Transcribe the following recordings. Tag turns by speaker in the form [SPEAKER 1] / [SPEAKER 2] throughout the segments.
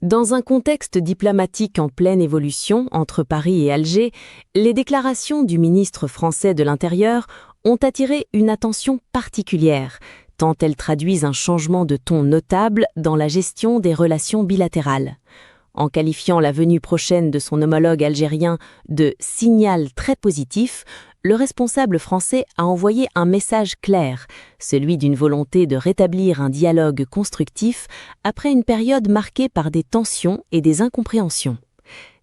[SPEAKER 1] Dans un contexte diplomatique en pleine évolution entre Paris et Alger, les déclarations du ministre français de l'Intérieur ont attiré une attention particulière, tant elles traduisent un changement de ton notable dans la gestion des relations bilatérales. En qualifiant la venue prochaine de son homologue algérien de « signal très positif », le responsable français a envoyé un message clair, celui d'une volonté de rétablir un dialogue constructif après une période marquée par des tensions et des incompréhensions.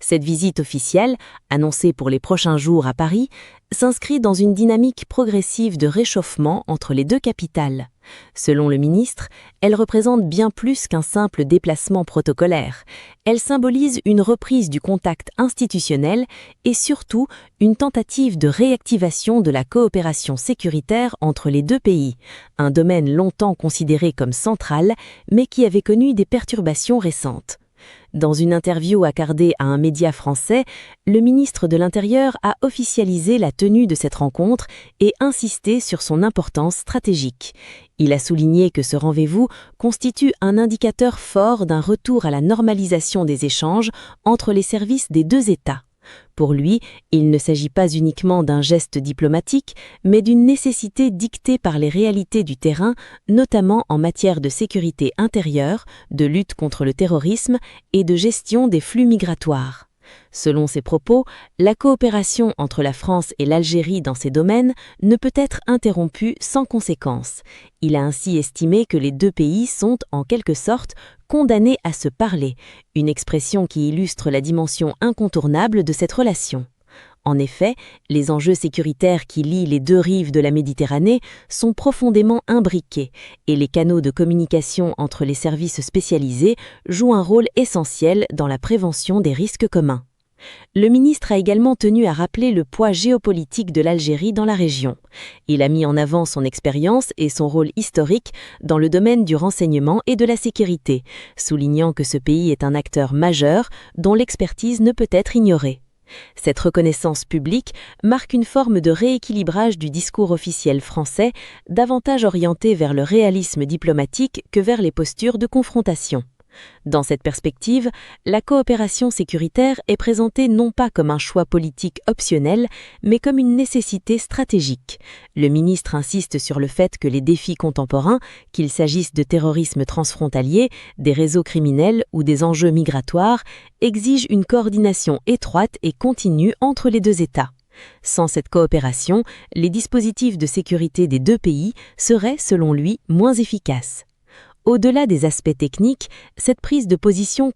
[SPEAKER 1] Cette visite officielle, annoncée pour les prochains jours à Paris, s'inscrit dans une dynamique progressive de réchauffement entre les deux capitales. Selon le ministre, elle représente bien plus qu'un simple déplacement protocolaire. Elle symbolise une reprise du contact institutionnel et surtout une tentative de réactivation de la coopération sécuritaire entre les deux pays, un domaine longtemps considéré comme central, mais qui avait connu des perturbations récentes. Dans une interview accordée à un média français, le ministre de l'Intérieur a officialisé la tenue de cette rencontre et insisté sur son importance stratégique. Il a souligné que ce rendez-vous constitue un indicateur fort d'un retour à la normalisation des échanges entre les services des deux États. Pour lui, il ne s'agit pas uniquement d'un geste diplomatique, mais d'une nécessité dictée par les réalités du terrain, notamment en matière de sécurité intérieure, de lutte contre le terrorisme et de gestion des flux migratoires. Selon ses propos, la coopération entre la France et l'Algérie dans ces domaines ne peut être interrompue sans conséquence. Il a ainsi estimé que les deux pays sont, en quelque sorte, condamnés à se parler, une expression qui illustre la dimension incontournable de cette relation. En effet, les enjeux sécuritaires qui lient les deux rives de la Méditerranée sont profondément imbriqués et les canaux de communication entre les services spécialisés jouent un rôle essentiel dans la prévention des risques communs. Le ministre a également tenu à rappeler le poids géopolitique de l'Algérie dans la région. Il a mis en avant son expérience et son rôle historique dans le domaine du renseignement et de la sécurité, soulignant que ce pays est un acteur majeur dont l'expertise ne peut être ignorée. Cette reconnaissance publique marque une forme de rééquilibrage du discours officiel français, davantage orienté vers le réalisme diplomatique que vers les postures de confrontation. Dans cette perspective, la coopération sécuritaire est présentée non pas comme un choix politique optionnel, mais comme une nécessité stratégique. Le ministre insiste sur le fait que les défis contemporains, qu'il s'agisse de terrorisme transfrontalier, des réseaux criminels ou des enjeux migratoires, exigent une coordination étroite et continue entre les deux États. Sans cette coopération, les dispositifs de sécurité des deux pays seraient, selon lui, moins efficaces. Au-delà des aspects techniques, cette prise de position